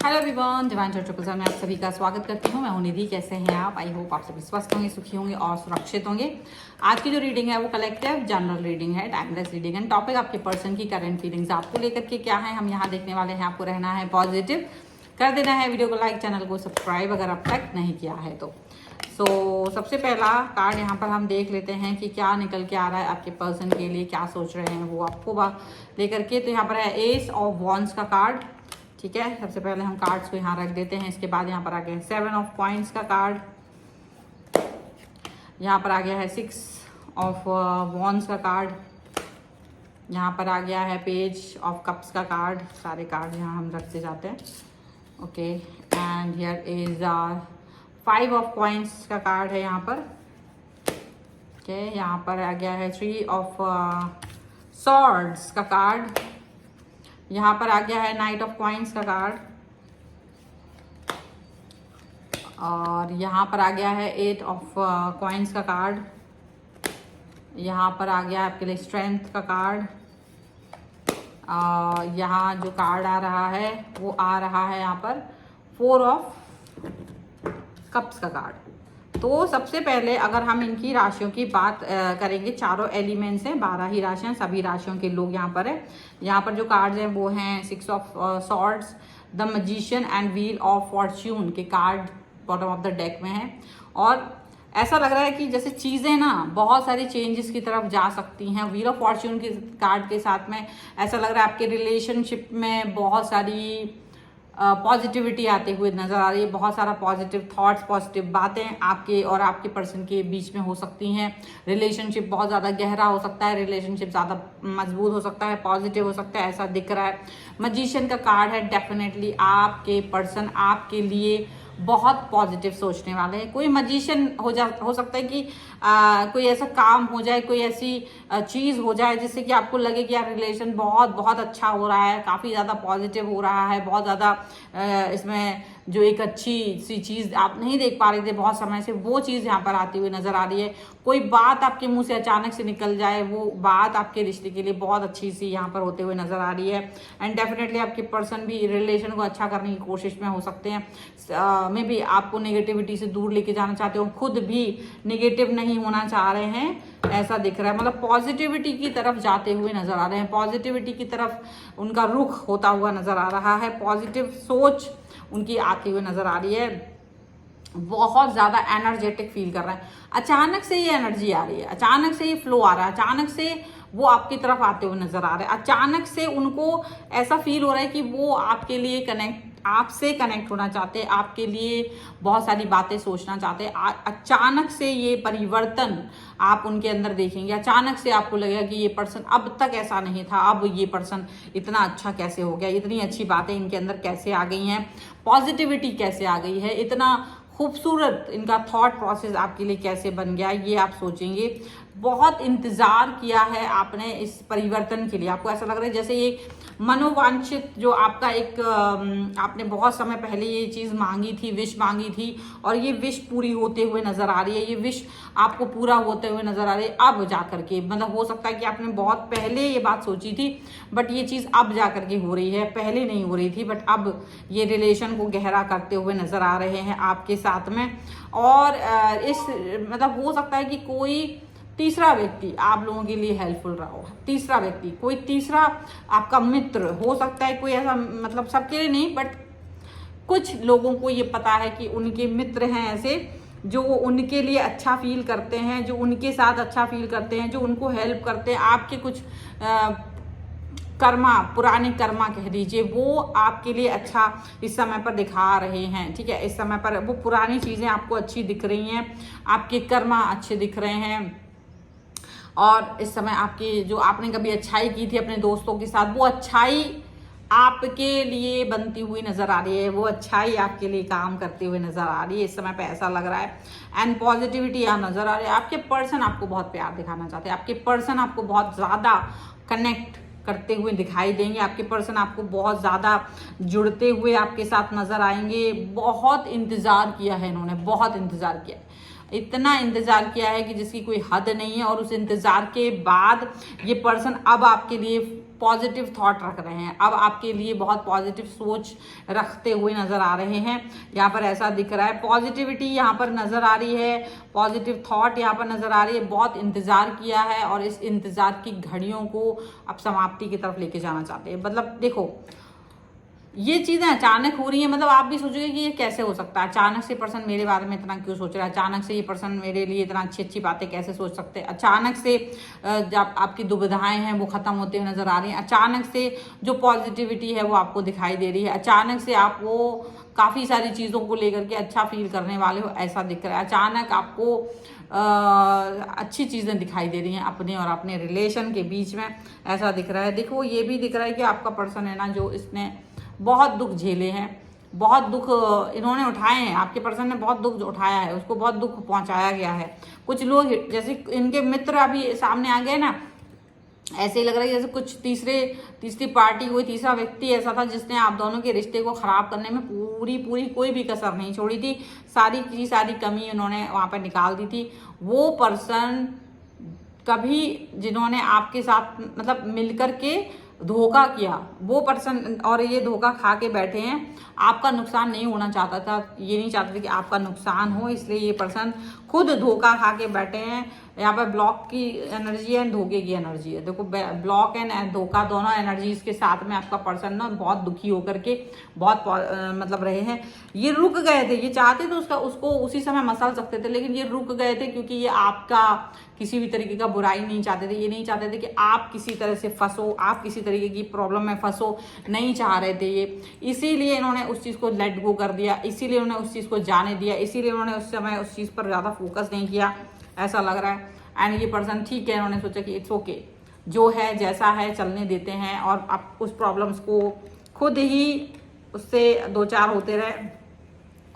Hello everyone, divine चर्चा में आप सभी का स्वागत करती हूँ। मैं हूँ निधि। कैसे हैं आप? आई होप आप सभी स्वस्थ होंगे, सुखी होंगे और सुरक्षित होंगे। आज की जो रीडिंग है वो कलेक्टिव जनरल रीडिंग है, टाइमलेस रीडिंग है। टॉपिक आपके पर्सन की करंट फीलिंग्स आपको लेकर के क्या है, हम यहाँ देखने वाले हैं। आपको रहना है पॉजिटिव, कर देना है वीडियो को लाइक, चैनल को सब्सक्राइब अगर अब तक नहीं किया है तो। सबसे पहला कार्ड यहाँ पर हम देख लेते हैं कि क्या निकल के आ रहा है आपके पर्सन के लिए, क्या सोच रहे हैं वो आपको लेकर के। तो यहाँ पर है एस ऑफ वॉन्ड्स का कार्ड। ठीक है, सबसे पहले हम कार्ड्स को यहाँ रख देते हैं। इसके बाद यहाँ पर आ गया है 7 ऑफ कॉइंस का कार्ड। यहाँ पर आ गया है 6 ऑफ वॉन्ड्स का कार्ड। यहाँ पर आ गया है पेज ऑफ कप्स का कार्ड। सारे कार्ड यहाँ हम रखते जाते हैं। Okay, and here is 5 of coins का कार्ड है यहाँ पर। ओके, यहाँ पर आ गया है 3 ऑफ सॉर्ड्स का कार्ड। यहाँ पर आ गया है नाइट ऑफ कॉइंस का कार्ड। और यहाँ पर आ गया है 8 ऑफ कॉइंस का कार्ड। यहाँ पर आ गया है आपके लिए स्ट्रेंथ का कार्ड। यहाँ जो कार्ड आ रहा है वो आ रहा है यहाँ पर 4 ऑफ कप्स का कार्ड। तो सबसे पहले अगर हम इनकी राशियों की बात करेंगे, चारों एलिमेंट्स हैं, 12 ही राशियां, सभी राशियों के लोग यहाँ पर है। यहाँ पर जो कार्ड्स हैं वो हैं 6 of swords, the magician and wheel of fortune के card bottom of the deck में है। और ऐसा लग रहा है कि जैसे चीज़ें ना बहुत सारी चेंजेस की तरफ जा सकती हैं। व्हील ऑफ फॉर्च्यून के कार्ड के साथ में ऐसा लग रहा है आपके रिलेशनशिप में बहुत सारी पॉजिटिविटी आते हुए नजर आ रही है। बहुत सारा पॉजिटिव थॉट्स, पॉजिटिव बातें आपके और आपके पर्सन के बीच में हो सकती हैं। रिलेशनशिप बहुत ज़्यादा गहरा हो सकता है, रिलेशनशिप ज़्यादा मजबूत हो सकता है, पॉजिटिव हो सकता है, ऐसा दिख रहा है। मैजिशियन का कार्ड है। डेफिनेटली आपके पर्सन आपके लिए बहुत पॉजिटिव सोचने वाले हैं। कोई मैजिशियन हो सकता है कि कोई ऐसा काम हो जाए, कोई ऐसी चीज़ हो जाए जिससे कि आपको लगे कि यार रिलेशन बहुत बहुत अच्छा हो रहा है, काफ़ी ज़्यादा पॉजिटिव हो रहा है, बहुत ज़्यादा इसमें जो एक अच्छी सी चीज़ आप नहीं देख पा रहे थे बहुत समय से, वो चीज़ यहाँ पर आती हुई नज़र आ रही है। कोई बात आपके मुंह से अचानक से निकल जाए, वो बात आपके रिश्ते के लिए बहुत अच्छी सी यहाँ पर होते हुए नज़र आ रही है। एंड डेफिनेटली आपके पर्सन भी रिलेशन को अच्छा करने की कोशिश में हो सकते हैं। में भी आपको नेगेटिविटी से दूर लेके जाना चाहते हो, खुद भी नेगेटिव नहीं होना चाह रहे हैं, ऐसा दिख रहा है। मतलब पॉजिटिविटी की तरफ जाते हुए नजर आ रहे हैं, पॉजिटिविटी की तरफ उनका रुख होता हुआ नजर आ रहा है, पॉजिटिव सोच उनकी आती हुई नजर आ रही है। बहुत ज़्यादा एनर्जेटिक फील कर रहे हैं। अचानक से ये एनर्जी आ रही है, अचानक से ये फ्लो आ रहा है, अचानक से वो आपकी तरफ आते हुए नजर आ रहे हैं। अचानक से उनको ऐसा फील हो रहा है कि वो आपके लिए आपसे कनेक्ट होना चाहते हैं, आपके लिए बहुत सारी बातें सोचना चाहते हैं। अचानक से ये परिवर्तन आप उनके अंदर देखेंगे। अचानक से आपको लगेगा कि ये पर्सन अब तक ऐसा नहीं था, अब ये पर्सन इतना अच्छा कैसे हो गया, इतनी अच्छी बातें इनके अंदर कैसे आ गई हैं, पॉजिटिविटी कैसे आ गई है, इतना खूबसूरत इनका थॉट प्रोसेस आपके लिए कैसे बन गया, ये आप सोचेंगे। बहुत इंतज़ार किया है आपने इस परिवर्तन के लिए। आपको ऐसा लग रहा है जैसे ये मनोवांछित जो आपका एक आपने बहुत समय पहले ये चीज़ मांगी थी, विश मांगी थी, और ये विश पूरी होते हुए नज़र आ रही है। ये विश आपको पूरा होते हुए नज़र आ रही है अब जा करके। मतलब हो सकता है कि आपने बहुत पहले ये बात सोची थी, बट ये चीज़ अब जा करके हो रही है, पहले नहीं हो रही थी, बट अब ये रिलेशन को गहरा करते हुए नज़र आ रहे हैं आपके साथ में। और इस मतलब हो सकता है कि कोई तीसरा व्यक्ति आप लोगों के लिए हेल्पफुल रहा हो। तीसरा व्यक्ति, कोई तीसरा आपका मित्र हो सकता है, कोई ऐसा, मतलब सबके लिए नहीं, बट कुछ लोगों को ये पता है कि उनके मित्र हैं ऐसे जो उनके लिए अच्छा फील करते हैं, जो उनके साथ अच्छा फील करते हैं, जो उनको हेल्प करते हैं। आपके कुछ कर्मा, पुराने कर्मा कह दीजिए, वो आपके लिए अच्छा इस समय पर दिखा रहे हैं। ठीक है, इस समय पर वो पुरानी चीज़ें आपको अच्छी दिख रही हैं, आपके कर्मा अच्छे दिख रहे हैं। और इस समय आपकी जो आपने कभी अच्छाई की थी अपने दोस्तों के साथ, वो अच्छाई आपके लिए बनती हुई नजर आ रही है, वो अच्छाई आपके लिए काम करते हुए नजर आ रही है इस समय पे, ऐसा लग रहा है। एंड पॉजिटिविटी यहाँ नजर आ रही है। आपके पर्सन आपको बहुत प्यार दिखाना चाहते हैं, आपके पर्सन आपको बहुत ज़्यादा कनेक्ट करते हुए दिखाई देंगे, आपके पर्सन आपको बहुत ज़्यादा जुड़ते हुए आपके साथ नजर आएंगे। बहुत इंतज़ार किया है इन्होंने, बहुत इंतज़ार किया है, इतना इंतजार किया है कि जिसकी कोई हद नहीं है। और उस इंतजार के बाद ये पर्सन अब आपके लिए पॉजिटिव थॉट रख रहे हैं, अब आपके लिए बहुत पॉजिटिव सोच रखते हुए नजर आ रहे हैं। यहाँ पर ऐसा दिख रहा है, पॉजिटिविटी यहाँ पर नजर आ रही है, पॉजिटिव थॉट यहाँ पर नजर आ रही है। बहुत इंतजार किया है और इस इंतजार की घड़ियों को अब समाप्ति की तरफ लेके जाना चाहते हैं। मतलब देखो ये चीज़ें अचानक हो रही हैं, मतलब आप भी सोचोगे कि ये कैसे हो सकता है, अचानक से पर्सन मेरे बारे में इतना क्यों सोच रहा है, अचानक से ये पर्सन मेरे लिए इतना अच्छी अच्छी बातें कैसे सोच सकते हैं, अचानक से जब आपकी दुविधाएं हैं वो ख़त्म होते हुए नज़र आ रही हैं, अचानक से जो पॉजिटिविटी है वो आपको दिखाई दे रही है, अचानक से आप वो काफ़ी सारी चीज़ों को लेकर के अच्छा फील करने वाले हो ऐसा दिख रहा है, अचानक आपको अच्छी चीज़ें दिखाई दे रही हैं अपने और अपने रिलेशन के बीच में, ऐसा दिख रहा है। देखो ये भी दिख रहा है कि आपका पर्सन है ना, जो इसने बहुत दुख झेले हैं, बहुत दुख इन्होंने उठाए हैं, आपके पर्सन ने बहुत दुख उठाया है, उसको बहुत दुख पहुंचाया गया है। कुछ लोग जैसे इनके मित्र अभी सामने आ गए ना, ऐसे ही लग रहा है जैसे कुछ तीसरी पार्टी, कोई तीसरा व्यक्ति ऐसा था जिसने आप दोनों के रिश्ते को खराब करने में पूरी कोई भी कसर नहीं छोड़ी थी, सारी की सारी कमी उन्होंने वहां पर निकाल दी थी। वो पर्सन कभी जिन्होंने आपके साथ मतलब मिलकर के धोखा किया, वो पर्सन और ये धोखा खा के बैठे हैं, आपका नुकसान नहीं होना चाहता था, ये नहीं चाहते थे कि आपका नुकसान हो, इसलिए ये पर्सन खुद धोखा खा के बैठे हैं। यहाँ पर ब्लॉक की एनर्जी है, धोखे की एनर्जी है। देखो ब्लॉक एंड धोखा दोनों एनर्जीज के साथ में आपका पर्सन ना बहुत दुखी होकर के बहुत मतलब रहे हैं। ये रुक गए थे, ये चाहते थे उसको उसी समय मसल सकते थे, लेकिन ये रुक गए थे क्योंकि ये आपका किसी भी तरीके का बुराई नहीं चाहते थे, ये नहीं चाहते थे कि आप किसी तरह से फंसो, आप किसी तरीके की प्रॉब्लम में फंसो, नहीं चाह रहे थे ये, इसीलिए इन्होंने उस चीज़ को लेट गो कर दिया, इसीलिए उन्होंने उस चीज़ को जाने दिया, इसीलिए उन्होंने उस समय उस चीज़ पर ज़्यादा फोकस नहीं किया, ऐसा लग रहा है। एंड ये पर्सन ठीक है, उन्होंने सोचा कि इट्स ओके, जो है जैसा है चलने देते हैं और आप उस प्रॉब्लम्स को खुद ही उससे दो चार होते रहे।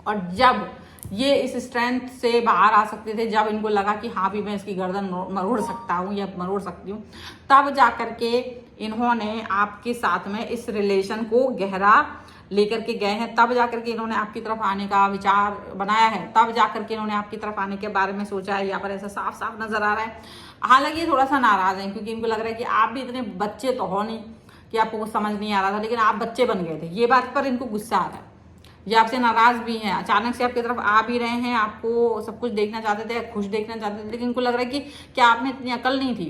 और जब ये इस स्ट्रेंथ से बाहर आ सकते थे, जब इनको लगा कि हाँ भी मैं इसकी गर्दन मरोड़ सकता हूँ या मरोड़ सकती हूँ, तब जा कर के इन्होंने आपके साथ में इस रिलेशन को गहरा लेकर के गए हैं, तब जाकर के इन्होंने आपकी तरफ आने का विचार बनाया है, तब जाकर के इन्होंने आपकी तरफ आने के बारे में सोचा है। यहाँ पर ऐसा साफ साफ नजर आ रहा है। हालांकि थोड़ा सा नाराज हैं क्योंकि इनको लग रहा है कि आप भी इतने बच्चे तो हो नहीं कि आपको कुछ समझ नहीं आ रहा था, लेकिन आप बच्चे बन गए थे, ये बात पर इनको गुस्सा आ रहा है। ये आपसे नाराज भी हैं, अचानक से आपकी तरफ आ भी रहे हैं, आपको सब कुछ देखना चाहते थे, खुश देखना चाहते थे, लेकिन इनको लग रहा है कि क्या आप में इतनी अकल नहीं थी,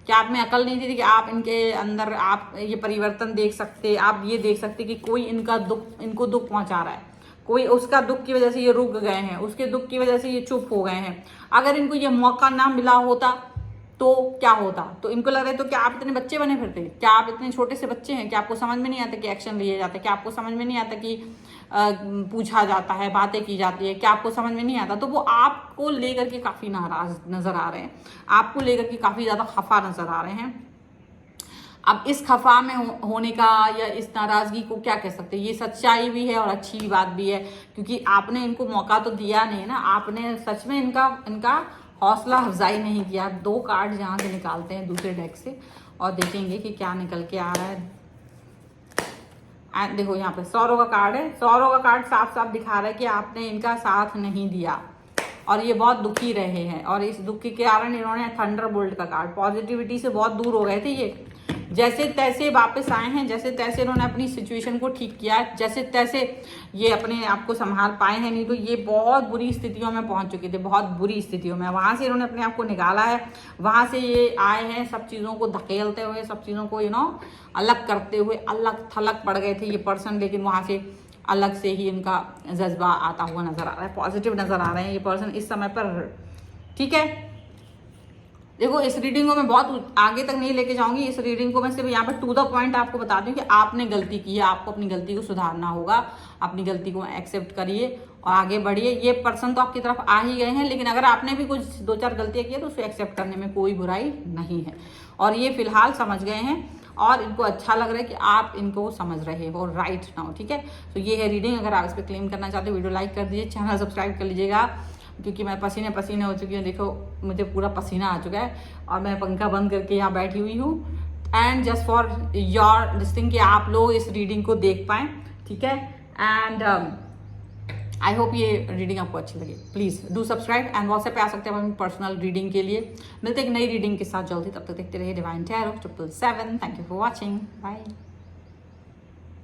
क्या आप में अकल नहीं थी कि आप इनके अंदर आप ये परिवर्तन देख सकते, आप ये देख सकते कि कोई इनको दुख पहुंचा रहा है, कोई उसका दुख की वजह से ये रुक गए हैं, उसके दुख की वजह से ये चुप हो गए हैं। अगर इनको ये मौका ना मिला होता तो क्या होता? तो इनको लग रहा है तो क्या आप इतने बच्चे बने फिरते? क्या आप इतने छोटे से बच्चे हैं? क्या आपको समझ में नहीं आता कि एक्शन लिए जाते? क्या आपको समझ में नहीं आता कि पूछा जाता है, बातें की जाती है? क्या आपको समझ में नहीं आता? तो वो आपको लेकर के काफ़ी नाराज नज़र आ रहे हैं, आपको लेकर के काफ़ी ज़्यादा खफा नज़र आ रहे हैं। अब इस खफा में होने का या इस नाराज़गी को क्या कह सकते हैं? ये सच्चाई भी है और अच्छी बात भी है, क्योंकि आपने इनको मौका तो दिया नहीं ना, आपने सच में इनका हौसला अफजाई नहीं किया। 2 कार्ड यहाँ से निकालते हैं दूसरे डेक से और देखेंगे कि क्या निकल के आ रहा है। देखो यहाँ पे सौरों का कार्ड है, सौरों का कार्ड साफ साफ दिखा रहा है कि आपने इनका साथ नहीं दिया और ये बहुत दुखी रहे हैं, और इस दुख के कारण इन्होंने थंडरबोल्ट का कार्ड, पॉजिटिविटी से बहुत दूर हो गए थे ये, जैसे तैसे वापस आए हैं, जैसे तैसे इन्होंने अपनी सिचुएशन को ठीक किया है, जैसे तैसे ये अपने आप को संभाल पाए हैं, नहीं तो ये बहुत बुरी स्थितियों में पहुंच चुके थे, बहुत बुरी स्थितियों में। वहां से इन्होंने अपने आप को निकाला है, वहां से ये आए हैं सब चीज़ों को धकेलते हुए, सब चीज़ों को अलग करते हुए, अलग थलग पड़ गए थे ये पर्सन, लेकिन वहां से अलग से ही इनका जज्बा आता हुआ नजर आ रहा है, पॉजिटिव नजर आ रहे हैं ये पर्सन इस समय पर। ठीक है, देखो इस रीडिंग को मैं बहुत आगे तक नहीं लेके जाऊंगी, इस रीडिंग को मैं सिर्फ यहाँ पर टू द पॉइंट आपको बता दूं कि आपने गलती की है, आपको अपनी गलती को सुधारना होगा, अपनी गलती को एक्सेप्ट करिए और आगे बढ़िए। ये पर्सन तो आपकी तरफ आ ही गए हैं, लेकिन अगर आपने भी कुछ 2-4 गलतियां की है तो उसे एक्सेप्ट करने में कोई बुराई नहीं है, और ये फिलहाल समझ गए हैं और इनको अच्छा लग रहा है कि आप इनको समझ रहे हो राइट नाउ। ठीक है, तो ये है रीडिंग। अगर आप इस पर क्लेम करना चाहते हो वीडियो लाइक कर दीजिए, चैनल सब्सक्राइब कर लीजिएगा, क्योंकि मैं पसीने हो चुकी हूँ। देखो मुझे पूरा पसीना आ चुका है और मैं पंखा बंद करके यहाँ बैठी हुई हूँ, and just for your listing कि आप लोग इस रीडिंग को देख पाएँ। ठीक है, एंड आई होप ये रीडिंग आपको अच्छी लगी। Please do subscribe and WhatsApp पे आ सकते हैं अपनी पर्सनल रीडिंग के लिए। मिलते हैं एक नई रीडिंग के साथ जल्दी, तब तक देखते रहिए divine tarot 777। Thank you for watching, bye.